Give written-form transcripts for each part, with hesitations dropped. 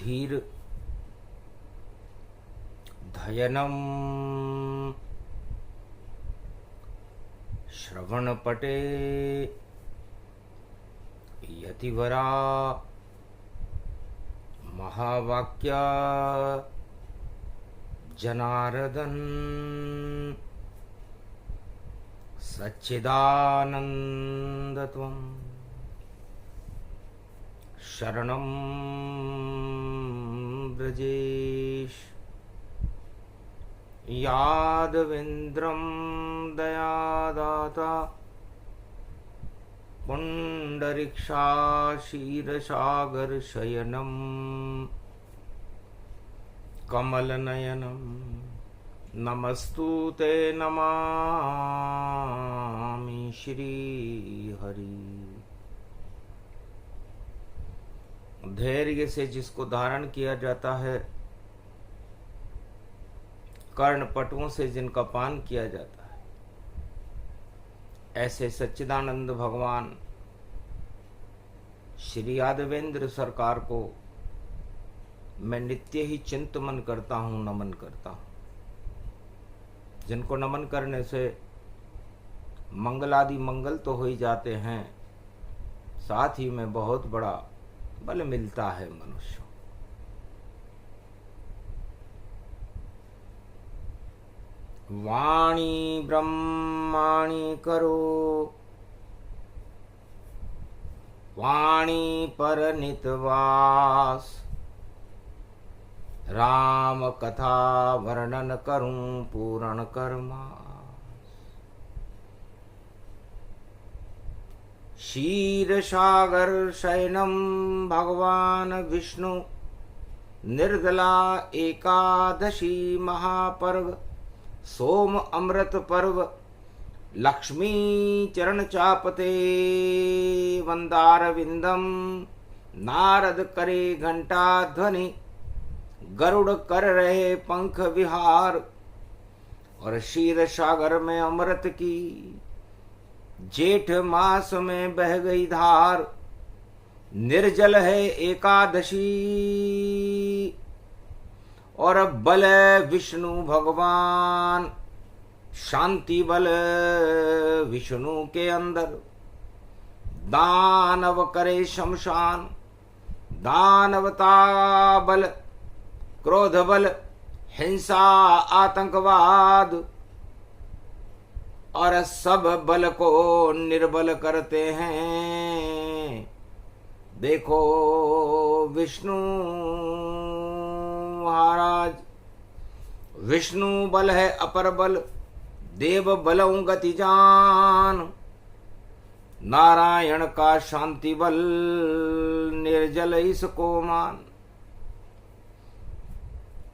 धीर धयनम श्रवणपटे यतिवरा महावाक्य जनार्दन सच्चिदानंदत्वं शरणं ब्रजेश यादवेन्द्रं दयादाता पुंडरीक्षाशीरसागर शयनं कमलनयनं नमस्तुते नमामि श्रीहरि। धैर्य से जिसको धारण किया जाता है, कर्णपटुओं से जिनका पान किया जाता है, ऐसे सच्चिदानंद भगवान श्री यादवेंद्र सरकार को मैं नित्य ही चिंतन करता हूँ, नमन करता हूँ। जिनको नमन करने से मंगलादि मंगल तो हो ही जाते हैं, साथ ही में बहुत बड़ा बल मिलता है मनुष्य। वाणी ब्रह्माणी करो, वाणी पर नितवास, राम कथा वर्णन करूं पूर्ण कर्मा। क्षीर सागर शयनम भगवान विष्णु, निर्दला एकादशी महापर्व, सोम अमृत पर्व, लक्ष्मी चरण चापते वंदार विंदम, नारद करे घंटा ध्वनि, गरुड़ कर रहे पंख विहार, और क्षीर सागर में अमृत की जेठ मास में बह गई धार। निर्जल है एकादशी और बल विष्णु भगवान, शांति बल विष्णु के अंदर। दानव करे शमशान, दानवता बल, क्रोध बल, हिंसा आतंकवाद, और सब बल को निर्बल करते हैं। देखो विष्णु महाराज, विष्णु बल है अपर बल, देव बलऊ गति जान। नारायण का शांति बल, निर्जल इसको मान।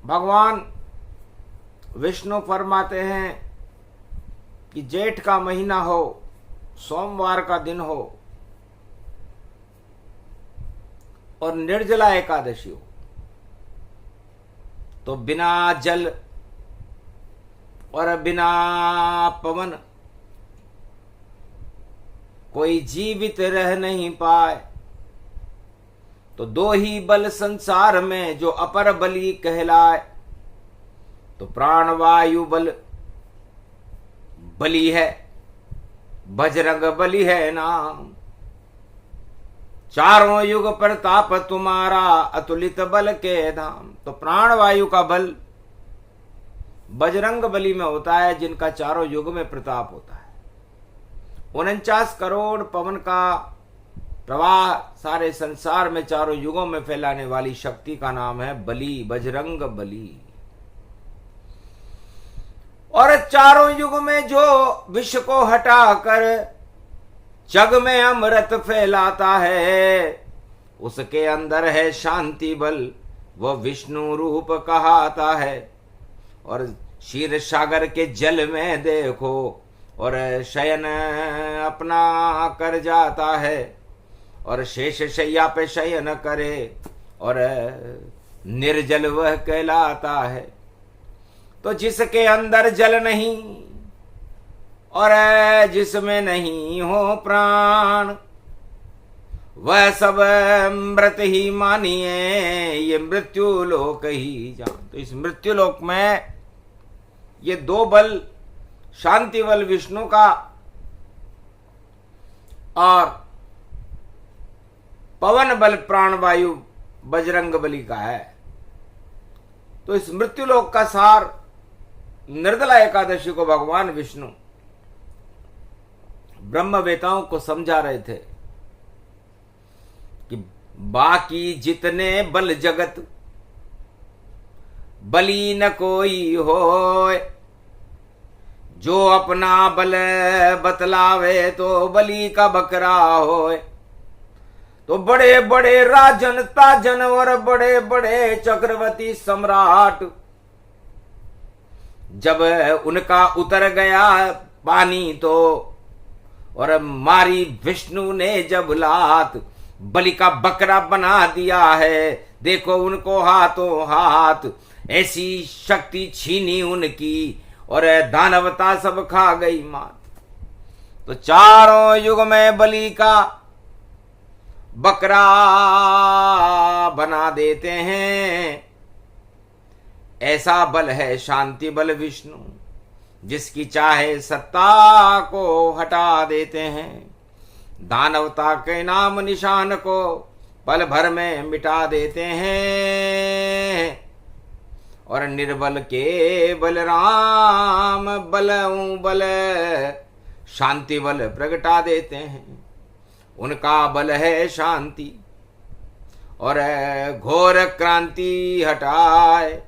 भगवान विष्णु फरमाते हैं कि जेठ का महीना हो, सोमवार का दिन हो और निर्जला एकादशी हो, तो बिना जल और बिना पवन कोई जीवित रह नहीं पाए। तो दो ही बल संसार में जो अपर बली कहलाए, तो प्राणवायु बल बली है, बजरंग बली है नाम। चारों युग प्रताप तुम्हारा, अतुलित बल के धाम। तो प्राणवायु का बल बजरंग बली में होता है, जिनका चारों युग में प्रताप होता है। 49 करोड़ पवन का प्रवाह सारे संसार में चारों युगों में फैलाने वाली शक्ति का नाम है बली, बजरंग बली। और चारों युग में जो विष को हटाकर जग में अमृत फैलाता है, उसके अंदर है शांति बल, वह विष्णु रूप कहाता है। और क्षीर सागर के जल में देखो, और शयन अपना कर जाता है, और शेष शैया पे शयन करे, और निर्जल वह कहलाता है। तो जिसके अंदर जल नहीं और जिसमें नहीं हो प्राण, वह सब मृत ही मानिए, ये मृत्यु लोक ही जान। तो इस मृत्यु लोक में ये दो बल, शांति बल विष्णु का और पवन बल प्राणवायु बजरंग बली का है। तो इस मृत्यु लोक का सार निर्दला एकादशी को भगवान विष्णु ब्रह्मवेताओं को समझा रहे थे कि बाकी जितने बल जगत बली न कोई होय, जो अपना बल बतलावे तो बली का बकरा होय। तो बड़े बड़े राजन ताजन और बड़े बड़े चक्रवर्ती सम्राट, जब उनका उतर गया पानी तो और मारी विष्णु ने जब लात, बलि का बकरा बना दिया है। देखो उनको हाथों हाथ ऐसी शक्ति छीनी उनकी और दानवता सब खा गई मात। तो चारों युग में बलि का बकरा बना देते हैं। ऐसा बल है शांति बल विष्णु, जिसकी चाहे सत्ता को हटा देते हैं। दानवता के नाम निशान को पल भर में मिटा देते हैं। और निर्बल के बलराम बल शांति बल प्रगटा देते हैं। उनका बल है शांति और घोर क्रांति हटाए।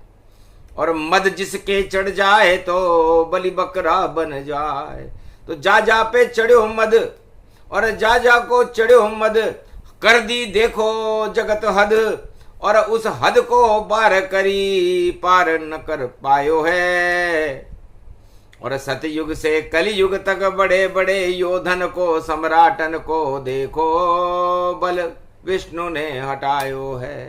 और मद जिसके चढ़ जाए तो बलि बकरा बन जाए। तो जा जा पे चढ़ो मद और जा जा को चढ़ो मद, कर दी देखो जगत हद। और उस हद को पार करी पार न कर पायो है। और सतयुग से कलयुग तक बड़े बड़े योधन को सम्राटन को देखो बल विष्णु ने हटायो है।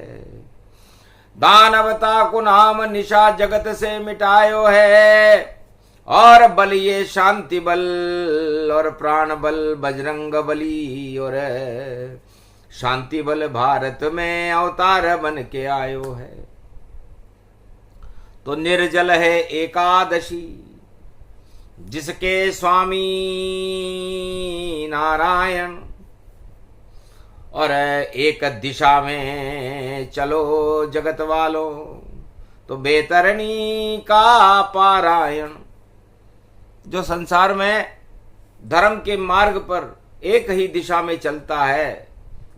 दानवता को नाम निशा जगत से मिटायो है। और बल ये शांति बल और प्राण बल बजरंग बली और शांति बल भारत में अवतार बन के आयो है। तो निर्जल है एकादशी, जिसके स्वामी नारायण। और एक दिशा में चलो जगत वालों, तो बेतरणी का पारायण। जो संसार में धर्म के मार्ग पर एक ही दिशा में चलता है,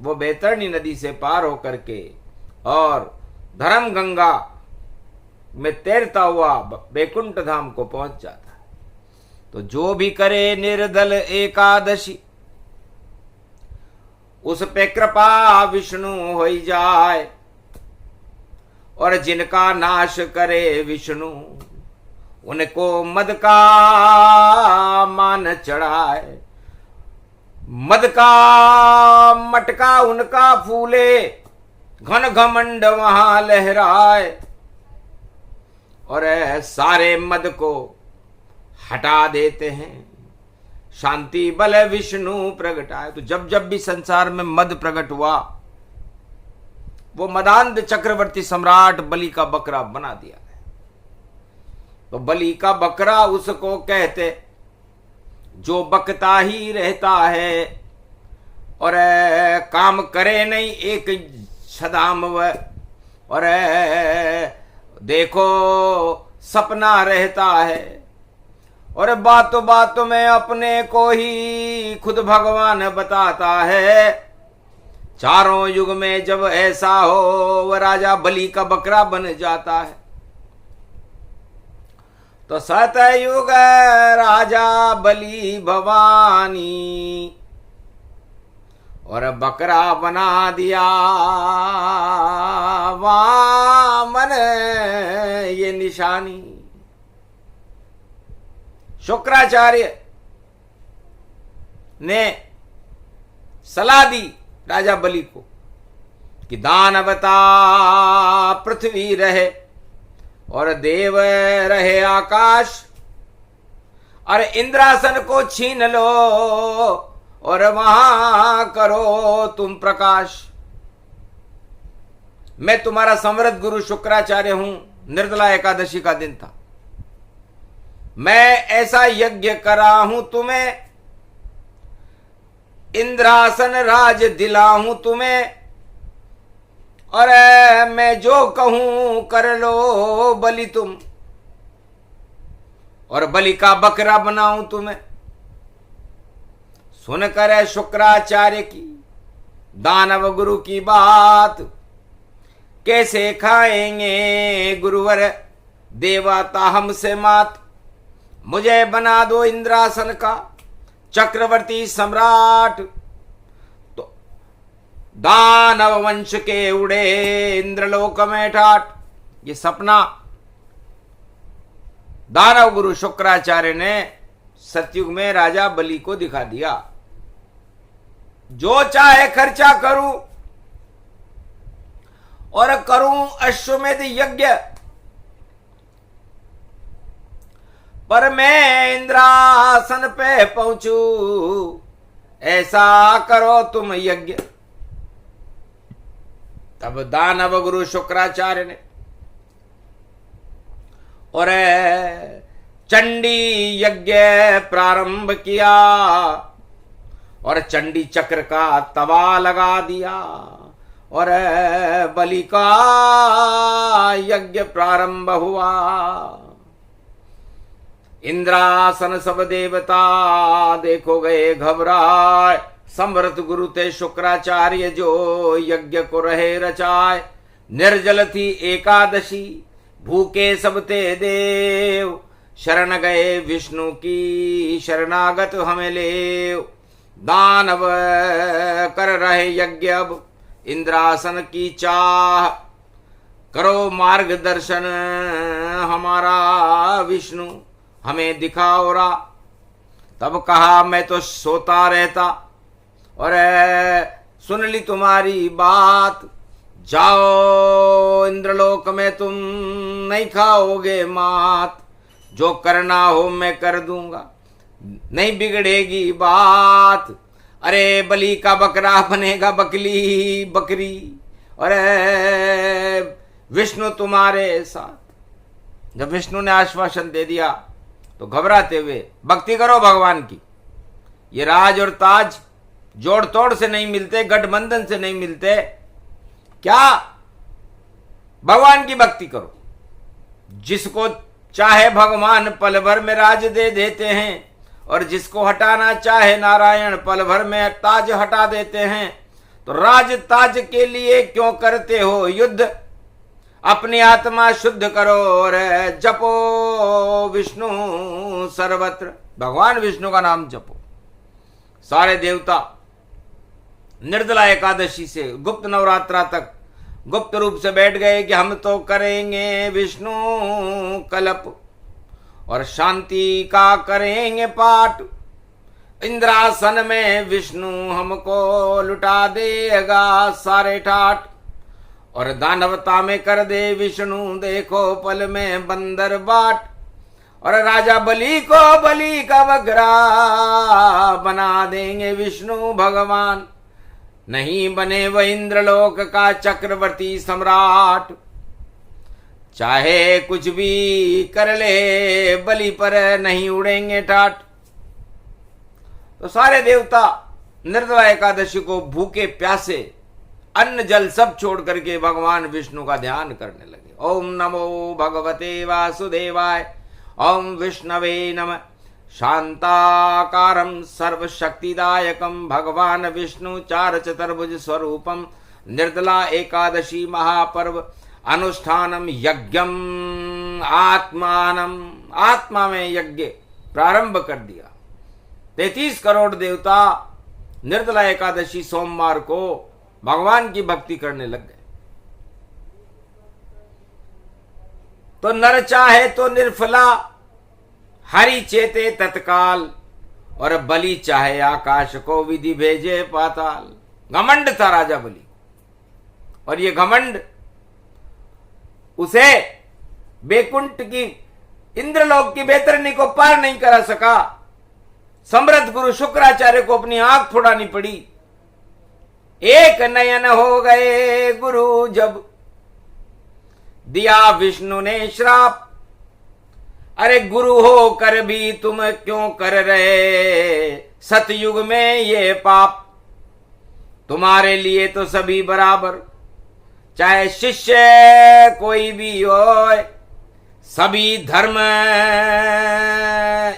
वो बेतरणी नदी से पार होकर के और धर्म गंगा में तैरता हुआ बैकुंठ धाम को पहुंच जाता है। तो जो भी करे निर्दल एकादशी, उस पे कृपा विष्णु हो जाए। और जिनका नाश करे विष्णु, उनको मद का मान चढ़ाए। मद का मटका उनका फूले, घन घमंड वहां लहराए। और सारे मद को हटा देते हैं, शांति बल विष्णु प्रगटाए। तो जब जब भी संसार में मद प्रकट हुआ, वो मदांध चक्रवर्ती सम्राट बलि का बकरा बना दिया है। तो बलि का बकरा उसको कहते जो बकता ही रहता है और काम करे नहीं एक सदाम व। और देखो सपना रहता है और बातों बातों में अपने को ही खुद भगवान बताता है। चारों युग में जब ऐसा हो, वह राजा बलि का बकरा बन जाता है। तो सतयुग राजा बलि भवानी और बकरा बना दिया वामन ये निशानी। शुक्राचार्य ने सलाह दी राजा बलि को कि दानवता पृथ्वी रहे और देव रहे आकाश। और इंद्रासन को छीन लो और वहां करो तुम प्रकाश। मैं तुम्हारा समृद्ध गुरु शुक्राचार्य हूं। निर्जला एकादशी का दिन था। मैं ऐसा यज्ञ करा हूं तुम्हें, इंद्रासन राज दिलाऊं तुम्हें, और मैं जो कहूं कर लो बलि तुम, और बलि का बकरा बनाऊं तुम्हें। सुनकर शुक्राचार्य की दानव गुरु की बात, कैसे खाएंगे गुरुवर देवता हमसे मात। मुझे बना दो इंद्रासन का चक्रवर्ती सम्राट। तो दानव वंश के उड़े इंद्रलोक में ठाट। ये सपना दानव गुरु शुक्राचार्य ने सतयुग में राजा बलि को दिखा दिया। जो चाहे खर्चा करूं और करूं अश्वमेध यज्ञ, पर मैं इंद्रासन पे पहुंचू, ऐसा करो तुम यज्ञ। तब दानव गुरु शुक्राचार्य ने और चंडी यज्ञ प्रारंभ किया, और चंडी चक्र का तवा लगा दिया, और बलि का यज्ञ प्रारंभ हुआ। इंद्रासन सब देवता देखो गए घबराए, समर्थ गुरु ते शुक्राचार्य जो यज्ञ को रहे रचाए। निर्जल थी एकादशी भूखे सब ते देव, शरण गए विष्णु की शरणागत हमें लेव। दानव कर रहे यज्ञ अब इंद्रासन की चाह, करो मार्गदर्शन हमारा विष्णु हमें दिखाओ रा। तब कहा मैं तो सोता रहता, और सुन ली तुम्हारी बात। जाओ इंद्रलोक में तुम नहीं खाओगे मात, जो करना हो मैं कर दूंगा नहीं बिगड़ेगी बात। अरे बलि का बकरा बनेगा बकली बकरी, और विष्णु तुम्हारे साथ। जब विष्णु ने आश्वासन दे दिया तो घबराते हुए भक्ति करो भगवान की। ये राज और ताज जोड़ तोड़ से नहीं मिलते, गठबंधन से नहीं मिलते। क्या भगवान की भक्ति करो। जिसको चाहे भगवान पल भर में राज दे देते हैं, और जिसको हटाना चाहे नारायण पल भर में ताज हटा देते हैं। तो राज ताज के लिए क्यों करते हो युद्ध, अपनी आत्मा शुद्ध करो और जपो विष्णु सर्वत्र। भगवान विष्णु का नाम जपो। सारे देवता निर्जला एकादशी से गुप्त नवरात्रा तक गुप्त रूप से बैठ गए कि हम तो करेंगे विष्णु कल्प, और शांति का करेंगे पाठ। इंद्रासन में विष्णु हमको लुटा देगा सारे ठाट, और दानवता में कर दे विष्णु देखो पल में बंदर बाट। और राजा बलि को बलि का बकरा बना देंगे विष्णु भगवान, नहीं बने वह इंद्रलोक का चक्रवर्ती सम्राट। चाहे कुछ भी कर ले बलि पर नहीं उड़ेंगे ठाट। तो सारे देवता निर्जला एकादशी को भूखे प्यासे अन्न जल सब छोड़ करके भगवान विष्णु का ध्यान करने लगे। ओम नमो भगवते वासुदेवाय, ओम विष्णवे नमः। शांताकारं सर्वशक्तिदायकं भगवान विष्णु चार चतुर्भुज स्वरूपम। निर्जला एकादशी महापर्व अनुष्ठानम यज्ञम आत्मानम। आत्मा में यज्ञ प्रारंभ कर दिया। 33 करोड़ देवता निर्जला एकादशी सोमवार को भगवान की भक्ति करने लग गए। तो नर चाहे तो निर्फला हरि चेते तत्काल, और बलि चाहे आकाश को विधि भेजे पाताल। घमंड था राजा बलि, और ये घमंड उसे बैकुंठ की इंद्रलोक की बेतरनी को पार नहीं करा सका। समृद्ध गुरु शुक्राचार्य को अपनी आंख फोड़ानी पड़ी। एक नयन हो गए गुरु जब दिया विष्णु ने श्राप। अरे गुरु हो कर भी तुम क्यों कर रहे सतयुग में ये पाप। तुम्हारे लिए तो सभी बराबर, चाहे शिष्य कोई भी हो, सभी धर्म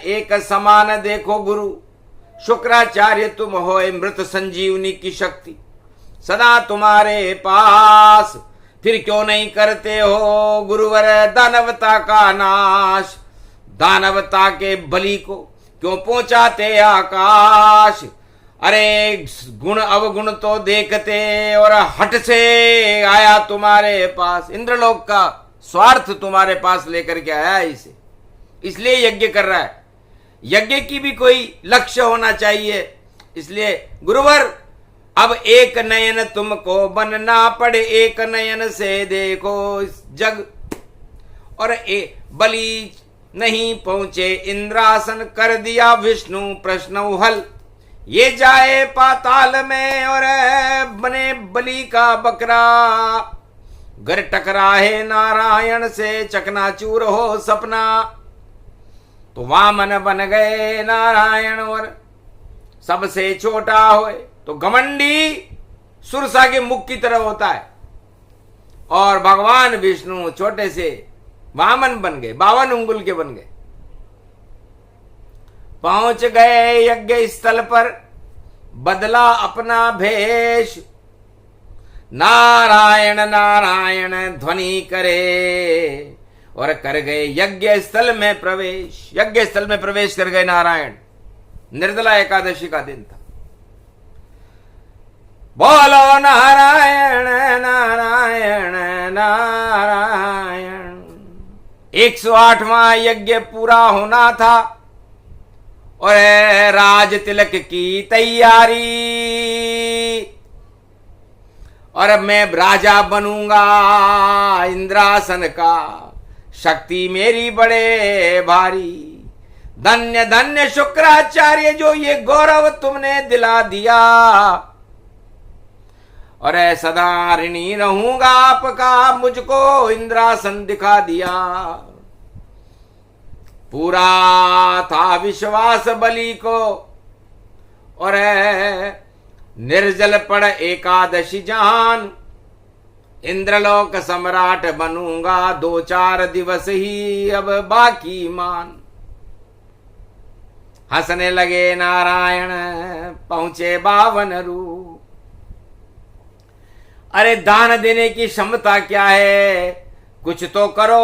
एक समान देखो गुरु। शुक्राचार्य तुम हो मृत संजीवनी की शक्ति, सदा तुम्हारे पास, फिर क्यों नहीं करते हो गुरुवर दानवता का नाश। दानवता के बलि को क्यों पहुंचाते आकाश। अरे गुण अवगुण तो देखते और हट से आया तुम्हारे पास। इंद्रलोक का स्वार्थ तुम्हारे पास लेकर के आया इसे, इसलिए यज्ञ कर रहा है। यज्ञ की भी कोई लक्ष्य होना चाहिए। इसलिए गुरुवर अब एक नयन तुमको बनना पड़े, एक नयन से देखो इस जग। और बलि नहीं पहुंचे इंद्रासन, कर दिया विष्णु प्रश्न हल। ये जाए पाताल में और बने बलि का बकरा, घर टकराए नारायण से चकनाचूर हो सपना। तो वामन बन गए नारायण और सबसे छोटा होए। तो घमंडी सुरसा के मुख की तरह होता है और भगवान विष्णु छोटे से वामन बन गए, 52 अंगुल के बन गए। पहुंच गए यज्ञ स्थल पर, बदला अपना भेष। नारायण नारायण ध्वनि करे और कर गए यज्ञ स्थल में प्रवेश। यज्ञ स्थल में प्रवेश कर गए नारायण। निर्जला एकादशी का दिन था। बोलो नारायण नारायण नारायण। 108वां यज्ञ पूरा होना था और राज तिलक की तैयारी। और अब मैं राजा बनूंगा इंद्रासन का, शक्ति मेरी बड़े भारी। धन्य धन्य शुक्राचार्य जो ये गौरव तुमने दिला दिया। और सदा ऋणी रहूंगा आपका, मुझको इंद्रासन दिखा दिया। पूरा था विश्वास बलि को और निर्जल पड़ एकादशी जहान। इंद्रलोक सम्राट बनूंगा, 2-4 दिवस ही अब बाकी मान। हंसने लगे नारायण पहुंचे 52 रूप। अरे दान देने की क्षमता क्या है, कुछ तो करो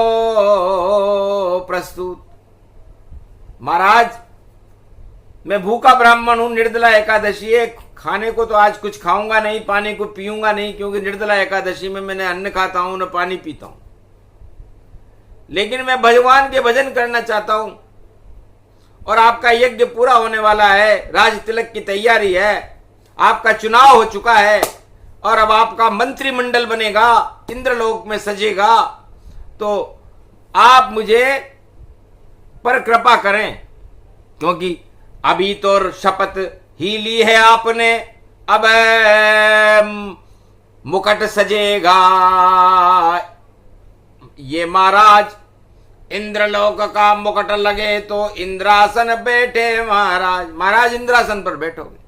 प्रस्तुत। महाराज मैं भूखा ब्राह्मण हूं, निर्जला एकादशी है, खाने को तो आज कुछ खाऊंगा नहीं, पानी को पीऊंगा नहीं, क्योंकि निर्जला एकादशी में मैंने अन्न खाता हूं न पानी पीता हूं। लेकिन मैं भगवान के भजन करना चाहता हूं और आपका यज्ञ पूरा होने वाला है, राज तिलक की तैयारी है, आपका चुनाव हो चुका है और अब आपका मंत्रिमंडल बनेगा, इंद्रलोक में सजेगा। तो आप मुझे पर कृपा करें, क्योंकि अभी तो शपथ ही ली है आपने, अब मुकुट सजेगा। ये महाराज इंद्रलोक का मुकुट लगे तो इंद्रासन बैठे महाराज। महाराज इंद्रासन पर बैठोगे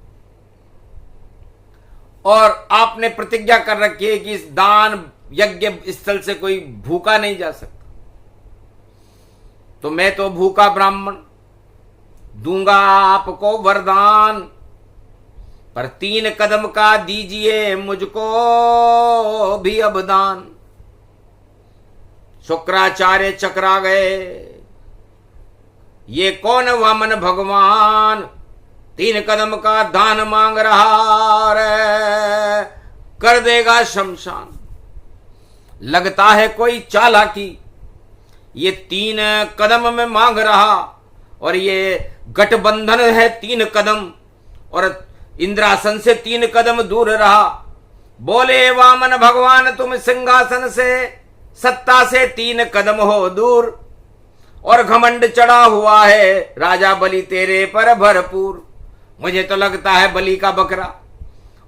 और आपने प्रतिज्ञा कर रखी है कि इस दान यज्ञ स्थल से कोई भूखा नहीं जा सकता। तो मैं तो भूखा ब्राह्मण दूंगा आपको वरदान, पर 3 कदम का दीजिए मुझको भी अब दान। शुक्राचार्य चकरा गए, ये कौन वामन भगवान 3 कदम का दान मांग रहा रे, कर देगा शमशान। लगता है कोई चालाकी, ये 3 कदम में मांग रहा और ये गठबंधन है 3 कदम और इंद्रासन से 3 कदम दूर रहा। बोले वामन भगवान तुम सिंहासन से सत्ता से 3 कदम हो दूर और घमंड चढ़ा हुआ है राजा बलि तेरे पर भरपूर। मुझे तो लगता है बलि का बकरा।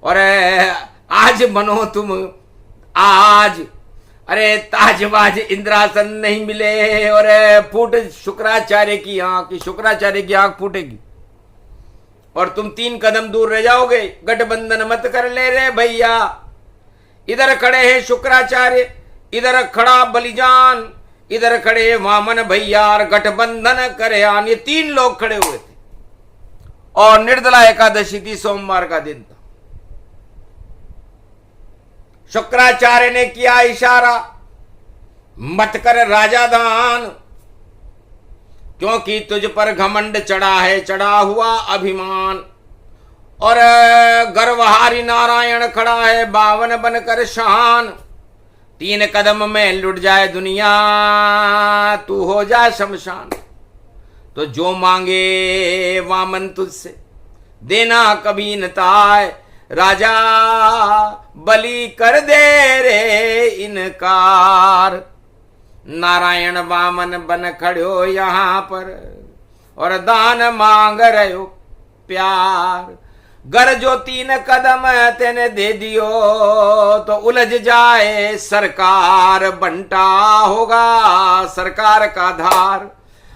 और आज बनो तुम आज, अरे ताजबाज इंद्रासन नहीं मिले और फूट शुक्राचार्य की आंख, शुक्राचार्य की आंख फूटेगी और तुम 3 कदम दूर रह जाओगे। गठबंधन मत कर ले रे भैया। इधर खड़े हैं शुक्राचार्य, इधर खड़ा बलिजान, इधर खड़े वामन भैया और गठबंधन करे आन। ये 3 लोग खड़े हुए थे और निर्जला एकादशी थी, सोमवार का दिन था। शुक्राचार्य ने किया इशारा, मत कर राजा दान, क्योंकि तुझ पर घमंड चढ़ा है, चढ़ा हुआ अभिमान। और गर्वहारी नारायण खड़ा है 52 बनकर शान। 3 कदम में लुट जाए दुनिया, तू हो जा शमशान। तो जो मांगे वामन तुझसे देना कभी न ताय, राजा बलि कर दे रे इनकार। नारायण वामन बन खड़ो यहां पर और दान मांग रहो प्यार। गर जो 3 कदम तेने दे दियो तो उलझ जाए सरकार, बंटा होगा सरकार का धार।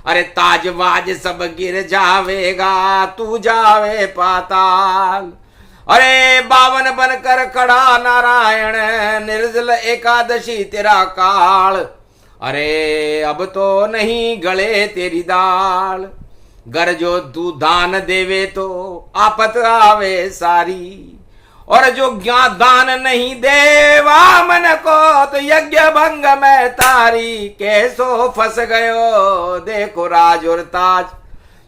अरे ताजवाज सब गिर जावेगा, तू जावे पाताल। अरे 52 बनकर खड़ा नारायण, निर्जल एकादशी तेरा काल। अरे अब तो नहीं गले तेरी दाल, गर जो तू दान देवे तो आपत आवे सारी। और जो ज्ञान दान नहीं दे वामन को तो यज्ञ भंग में तारी। कैसो फंस गयो देखो राज और ताज,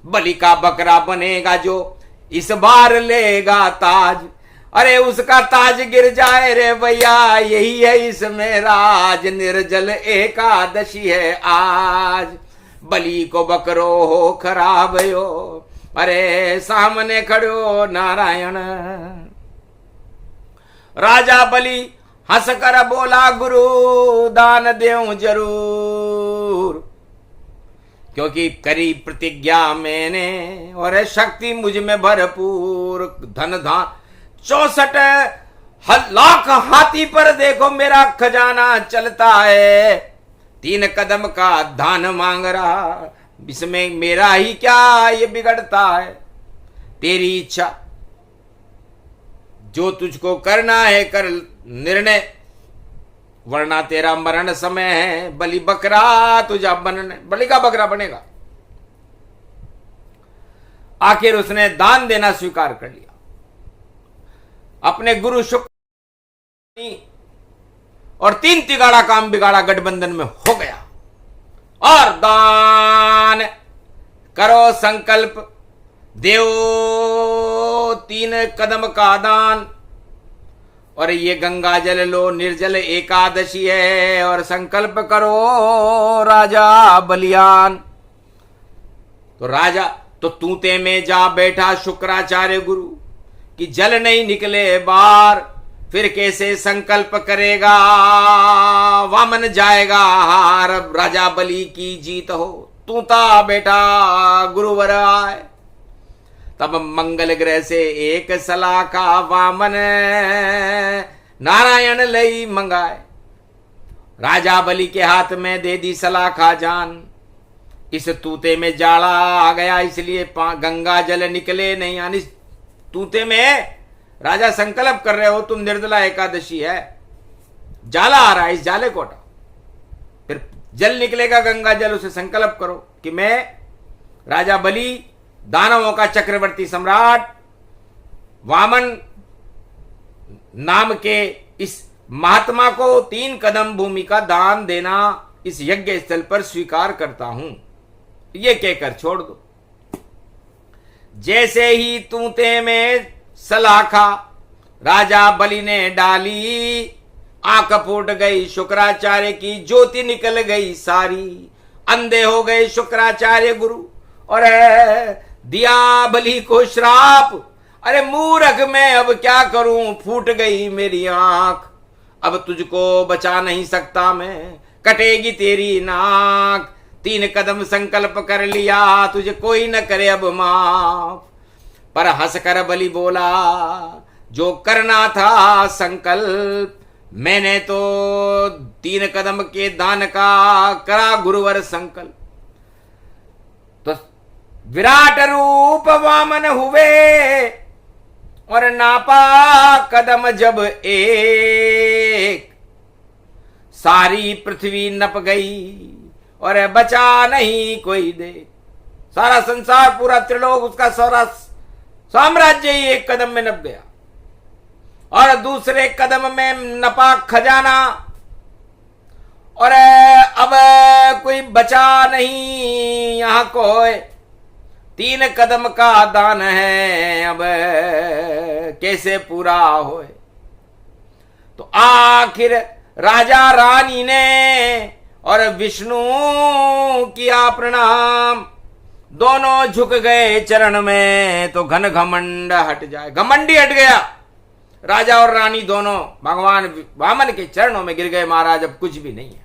बलि का बकरा बनेगा जो इस बार लेगा ताज। अरे उसका ताज गिर जाए रे भैया, यही है इसमें राज। निर्जल एकादशी है आज, बलि को बकरो हो खराब हो। अरे सामने खड़ो नारायण। राजा बलि हंस कर बोला गुरु दान देऊं जरूर, क्योंकि करी प्रतिज्ञा मैंने और शक्ति मुझ में भरपूर। धन धान 64 लाख हाथी पर देखो मेरा खजाना चलता है। 3 कदम का दान मांग रहा, इसमें मेरा ही क्या ये बिगड़ता है। तेरी इच्छा जो तुझको करना है कर निर्णय, वरना तेरा मरण समय है। बलि बकरा तुझा बनने, बलि का बकरा बनेगा। आखिर उसने दान देना स्वीकार कर लिया। अपने गुरु शुक्र और 3 तिगाड़ा काम बिगाड़ा गठबंधन में हो गया। और दान करो संकल्प, देव 3 कदम का दान। और ये गंगा जल लो, निर्जल एकादशी है और संकल्प करो राजा बलियान। तो राजा तो तूते में जा बैठा शुक्राचार्य गुरु कि जल नहीं निकले बाहर, फिर कैसे संकल्प करेगा। वामन जाएगा हार, राजा बलि की जीत हो। तूता बेटा गुरुवर आए, तब मंगल ग्रह से एक सलाखा वामन नारायण लई मंगाए। राजा बलि के हाथ में दे दी सलाखा जान। इस तूते में जाड़ा आ गया, इसलिए गंगा जल निकले नहीं। यानी तूते में राजा संकल्प कर रहे हो तुम, निर्जला एकादशी है, जाला आ रहा है, इस जाले को हटाओ, फिर जल निकलेगा गंगा जल। उसे संकल्प करो कि मैं राजा बलि दानवों का चक्रवर्ती सम्राट वामन नाम के इस महात्मा को 3 कदम भूमि का दान देना इस यज्ञ स्थल पर स्वीकार करता हूं, ये कहकर छोड़ दो। जैसे ही तूते में सलाखा राजा बलि ने डाली, आंख फूट गई शुक्राचार्य की, ज्योति निकल गई सारी। अंधे हो गए शुक्राचार्य गुरु और दिया बलि को श्राप। अरे मूर्ख मैं अब क्या करूं, फूट गई मेरी आंख, अब तुझको बचा नहीं सकता मैं, कटेगी तेरी नाक। 3 कदम संकल्प कर लिया, तुझे कोई न करे अब माफ। पर हंसकर बलि बोला, जो करना था संकल्प मैंने तो 3 कदम के दान का करा गुरुवर संकल्प। तो विराट रूप वामन हुए और नापा कदम जब एक, सारी पृथ्वी नप गई और बचा नहीं कोई दे। सारा संसार, पूरा त्रिलोक, उसका सारा साम्राज्य ही एक कदम में नप गया। और दूसरे कदम में नपा खजाना, और अब कोई बचा नहीं यहां कोई। 3 कदम का दान है, अब कैसे पूरा होए। तो आखिर राजा रानी ने और विष्णु किया प्रणाम, दोनों झुक गए चरण में। तो घन घमंड हट जाए, घमंडी हट गया। राजा और रानी दोनों भगवान वामन के चरणों में गिर गए। महाराज अब कुछ भी नहीं है।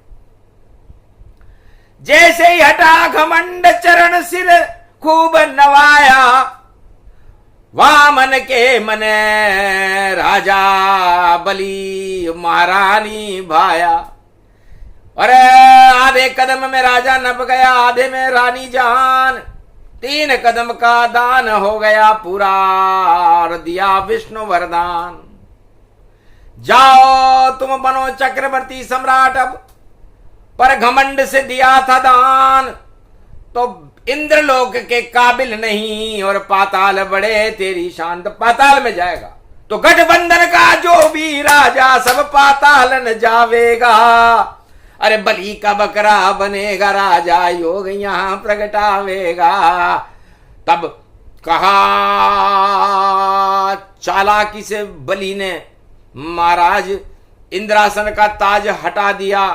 जैसे ही हटा घमंड चरण सिर खूब नवाया, वामन के मन राजा बलि महारानी भाया। और आधे कदम में राजा नप गया, आधे में रानी जान। 3 कदम का दान हो गया पूरा, और दिया विष्णु वरदान। जाओ तुम बनो चक्रवर्ती सम्राट अब, पर घमंड से दिया था दान तो इंद्रलोक के काबिल नहीं, और पाताल बड़े तेरी शान। तो पाताल में जाएगा तो गठबंधन का जो भी राजा सब पाताल न जावेगा। अरे बलि का बकरा बनेगा राजा, योग यहां प्रगटावेगा। तब कहा चालाकी से बलि ने, महाराज इंद्रासन का ताज हटा दिया,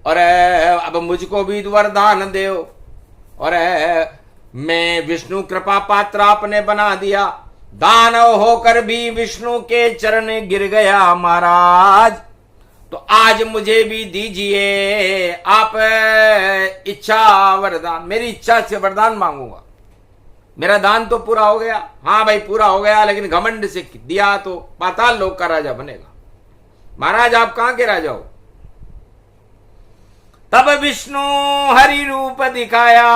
और अब मुझको भी वरदान दो। और मैं विष्णु कृपा पात्र आपने बना दिया। दानव होकर भी विष्णु के चरण गिर गया महाराज। तो आज मुझे भी दीजिए आप इच्छा वरदान। मेरी इच्छा से वरदान मांगूंगा। मेरा दान तो पूरा हो गया, हाँ भाई पूरा हो गया, लेकिन घमंड से दिया तो पाताल लोक का राजा बनेगा। महाराज आप कहां के राजा हो? तब विष्णु हरि रूप दिखाया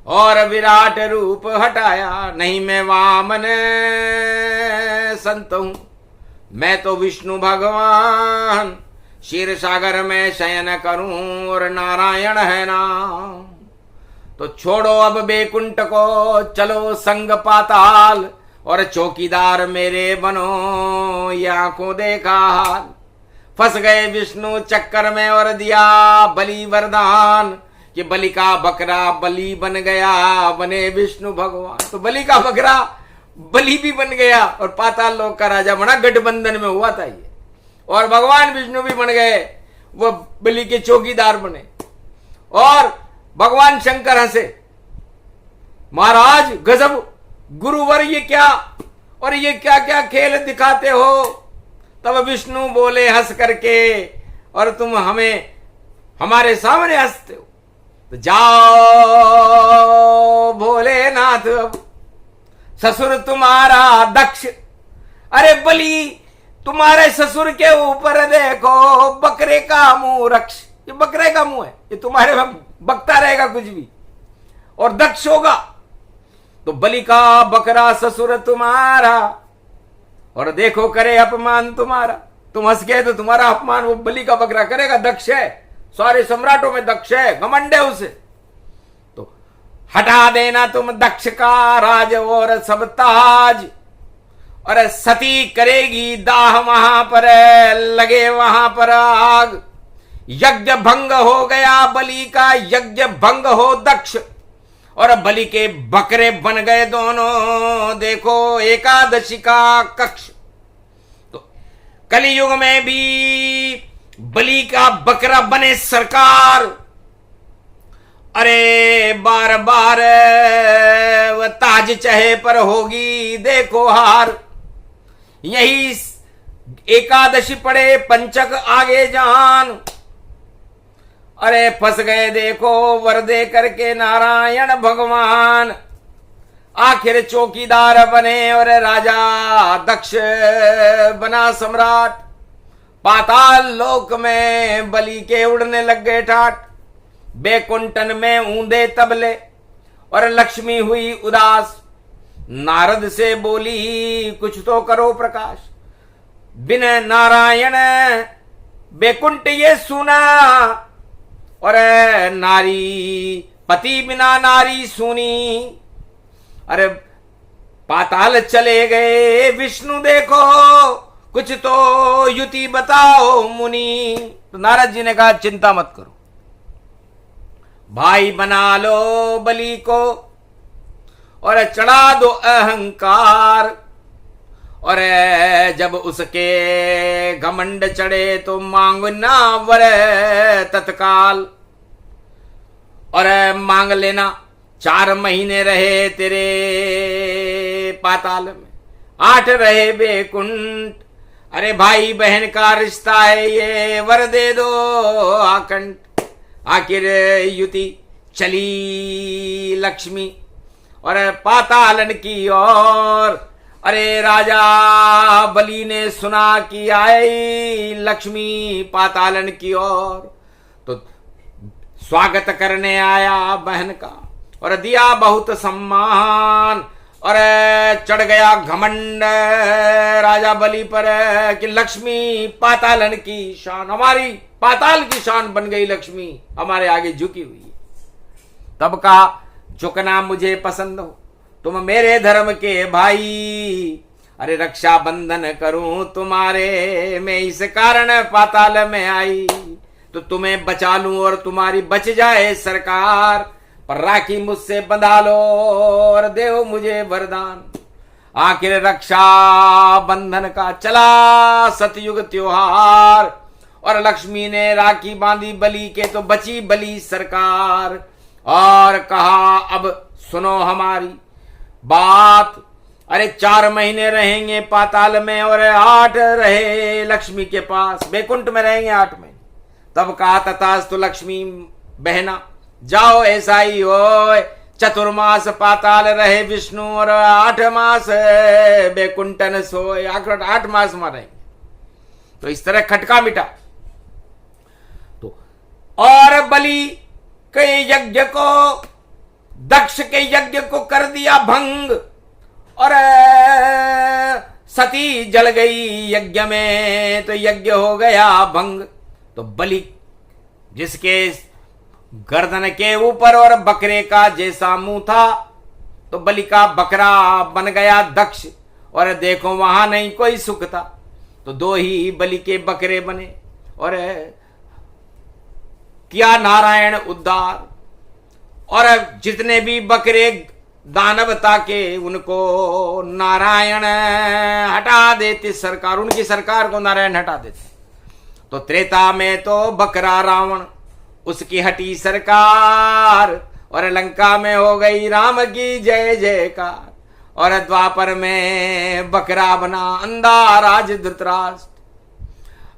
और विराट रूप हटाया। नहीं मैं वामन संत हूं, मैं तो विष्णु भगवान। क्षीर सागर में शयन करूं और नारायण है नाम। तो छोड़ो अब बेकुंठ को, चलो संग पाताल, और चौकीदार मेरे बनो, ये आंखों देखा हाल। फंस गए विष्णु चक्कर में और दिया बलि वरदान कि बलि का बकरा बलि बन गया, बने विष्णु भगवान। तो बलि का बकरा बलि भी बन गया और पाताल लोक का राजा बना। गठबंधन में हुआ था ये, और भगवान विष्णु भी बन गए, वो बलि के चौकीदार बने। और भगवान शंकर हंसे, महाराज गजब गुरुवर ये क्या, और ये क्या क्या खेल दिखाते हो। तब विष्णु बोले हंस करके, और तुम हमें हमारे सामने हंसते हो। तो जाओ भोलेनाथ अब, ससुर तुम्हारा दक्ष, अरे बलि तुम्हारे ससुर के ऊपर देखो बकरे का मुंह रक्ष। ये बकरे का मुंह है, ये तुम्हारे बकता रहेगा कुछ भी, और दक्ष होगा। तो बलि का बकरा ससुर तुम्हारा, और देखो करे अपमान तुम्हारा। तुम हंस गए तो तुम्हारा अपमान वो बलि का बकरा करेगा। दक्ष है, सारे सम्राटों में दक्ष है, घमंड है उसे। तो हटा देना तुम दक्ष का राज और सब ताज, और सती करेगी दाह वहां पर, लगे वहां पर आग। यज्ञ भंग हो गया बलि का, यज्ञ भंग हो दक्ष, और बलि के बकरे बन गए दोनों। देखो एकादशी का कक्ष। तो कलियुग में भी बलि का बकरा बने सरकार। अरे बार बार वह ताज चहे पर होगी देखो हार। यही एकादशी पड़े पंचक आगे जान, अरे फंस गए देखो वर दे करके नारायण भगवान। आखिर चौकीदार बने और राजा दक्ष बना सम्राट। पाताल लोक में बलि के उड़ने लग गए ठाट। बैकुंठन में ऊंधे तबले और लक्ष्मी हुई उदास। नारद से बोली कुछ तो करो प्रकाश। बिन नारायण बैकुंठ ये सुना और नारी पति बिना नारी सुनी। अरे पाताल चले गए विष्णु देखो कुछ तो युति बताओ मुनि। तो नारद जी ने कहा चिंता मत करो, भाई बना लो बलि को और चढ़ा दो अहंकार। और जब उसके घमंड चढ़े तो मांगना वर तत्काल। और मांग लेना 4 महीने रहे तेरे पाताल में, 8 रहे बैकुंठ। अरे भाई बहन का रिश्ता है ये वर दे दो आकंठ। आखिर युति चली लक्ष्मी और पातालन की ओर। अरे राजा बलि ने सुना कि आई लक्ष्मी पातालन की ओर, तो स्वागत करने आया बहन का और दिया बहुत सम्मान। और चढ़ गया घमंड राजा बलि पर कि लक्ष्मी पातालन की शान, हमारी पाताल की शान बन गई लक्ष्मी, हमारे आगे झुकी हुई है। तब कहा झुकना मुझे पसंद हो, तुम मेरे धर्म के भाई। अरे रक्षा बंधन करूं तुम्हारे, मैं इस कारण पाताल में आई। तो तुम्हें बचा लूं और तुम्हारी बच जाए सरकार। पर राखी मुझसे बंधा लो और देव मुझे वरदान। आखिर रक्षा बंधन का चला सतयुग त्योहार। और लक्ष्मी ने राखी बांधी बलि के तो बची बलि सरकार। और कहा अब सुनो हमारी बात। अरे 4 महीने रहेंगे पाताल में और 8 रहे लक्ष्मी के पास, बैकुंठ में रहेंगे 8 महीने। तब कहा तथास्तु लक्ष्मी बहना, जाओ ऐसा ही हो। चतुर्मास पाताल रहे विष्णु और 8 मास बैकुंठन सोए। आखिर 8 मास में रहेंगे। तो इस तरह खटका मिटा। तो और बलि के यज्ञ को, दक्ष के यज्ञ को कर दिया भंग। और सती जल गई यज्ञ में तो यज्ञ हो गया भंग। तो बलि जिसके गर्दन के ऊपर और बकरे का जैसा मुंह था, तो बलि का बकरा बन गया दक्ष। और देखो वहां नहीं कोई सुख था, तो 2 ही बलि के बकरे बने और किया नारायण उद्धार। और जितने भी बकरे दानवता के उनको नारायण हटा देते सरकार, उनकी सरकार को नारायण हटा देते। तो त्रेता में तो बकरा रावण, उसकी हटी सरकार। और लंका में हो गई राम की जय जयकार। और द्वापर में बकरा बना अंधा राज धृतराष्ट्र।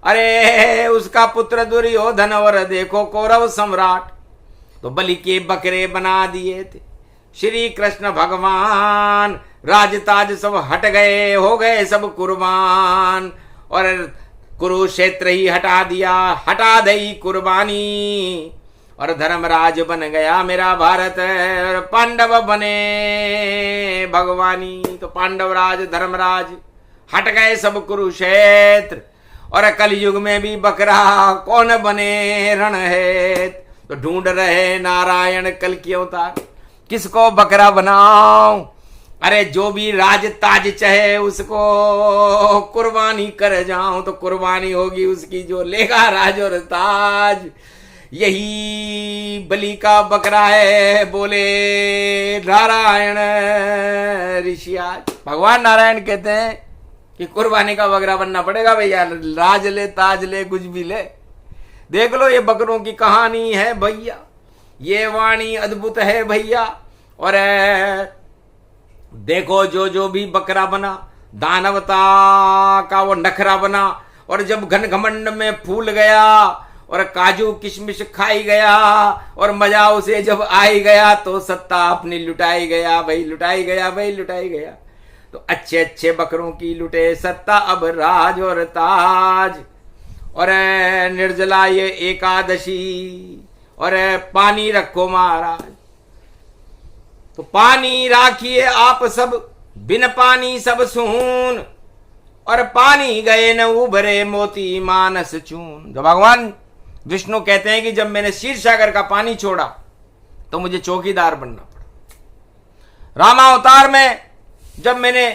अरे उसका पुत्र दुर्योधन और देखो कौरव सम्राट। तो बलि के बकरे बना दिए थे श्री कृष्ण भगवान। राजताज सब हट गए, हो गए सब कुर्बान। और कुरुक्षेत्र ही हटा दिया, हटा दई कुर्बानी। और धर्मराज बन गया मेरा भारत और पांडव बने भगवानी। तो पांडवराज धर्मराज हट गए सब कुरुक्षेत्र। और कलयुग में भी बकरा कौन बने रणहेत। तो ढूंढ रहे नारायण कल की अवतार, किसको बकरा बनाऊं। अरे जो भी राज ताज चाहे उसको कुर्बानी कर जाऊं, तो कुर्बानी होगी उसकी जो लेगा राज और ताज। यही बलि का बकरा है, बोले नारायण ऋषि। आज भगवान नारायण कहते हैं कि कुर्बानी का बकरा बनना पड़ेगा भैया, राज ले ताज ले कुछ भी ले। देख लो ये बकरों की कहानी है भैया, ये वाणी अद्भुत है भैया। और देखो जो जो भी बकरा बना, दानवता का वो नखरा बना। और जब घन घमंड में फूल गया और काजू किशमिश खाई गया और मजा उसे जब आ ही गया तो सत्ता अपनी लुटाई गया भाई, लुटाई गया भाई, लुटाई गया। तो अच्छे अच्छे बकरों की लुटे सत्ता अब राज और ताज। और निर्जला ये एकादशी और पानी रखो महाराज, तो पानी राखिए आप सब, बिन पानी सब सून, और पानी गए न उभरे मोती मानस चून। तो भगवान विष्णु कहते हैं कि जब मैंने क्षीर सागर का पानी छोड़ा तो मुझे चौकीदार बनना पड़ा। रामावतार में जब मैंने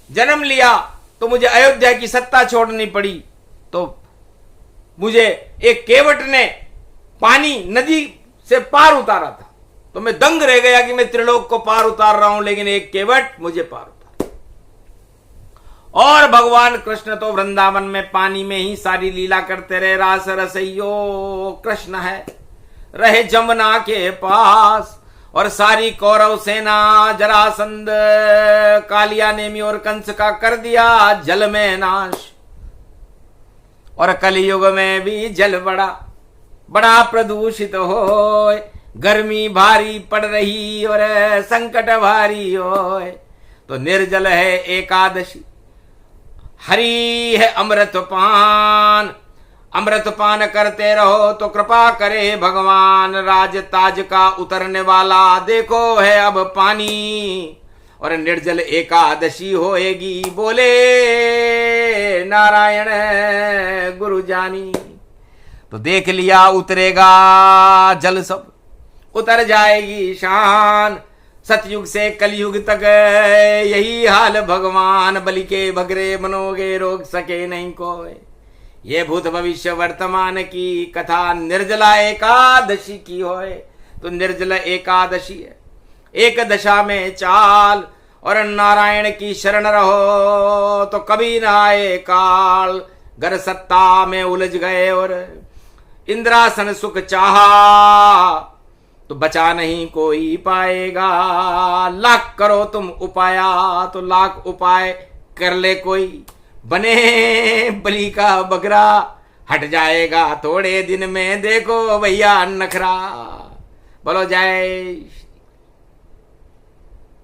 जन्म लिया तो मुझे अयोध्या की सत्ता छोड़नी पड़ी, तो मुझे एक केवट ने पानी नदी से पार उतारा था, तो मैं दंग रह गया कि मैं त्रिलोक को पार उतार रहा हूं, लेकिन एक केवट मुझे पार उतार। और भगवान कृष्ण तो वृंदावन में पानी में ही सारी लीला करते रहे। रास रसइयो कृष्ण है, रहे जमुना के पास, और सारी कौरव सेना जरासंध कालिया नेमी और कंस का कर दिया जल में नाश। और कलयुग में भी जल बड़ा बड़ा प्रदूषित हो, गर्मी भारी पड़ रही और संकट भारी हो, तो निर्जल है एकादशी, हरि है अमृत पान, अमृत पान करते रहो तो कृपा करे भगवान। राज ताज का उतरने वाला देखो है अब पानी, और निर्जल एकादशी होएगी बोले नारायण गुरु जानी। तो देख लिया उतरेगा जल सब, उतर जाएगी शान। सतयुग से कलयुग तक यही हाल भगवान, बलि के बगरे मनोगे रोक सके नहीं कोई। ये भूत भविष्य वर्तमान की कथा निर्जला एकादशी की होए। तो निर्जला एकादशी है, एक दशा में चाल, और नारायण की शरण रहो तो कभी ना आए काल। घर सत्ता में उलझ गए और इंद्रासन सुख चाहा, तो बचा नहीं कोई पाएगा। लाख करो तुम उपाया तो लाख उपाय कर ले कोई, बने बलि का बकरा हट जाएगा थोड़े दिन में, देखो भैया नखरा। बोलो जय,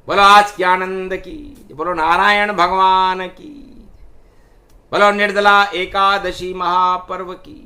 बोलो आज की आनंद की, बोलो नारायण भगवान की, बोलो निर्जला एकादशी महापर्व की।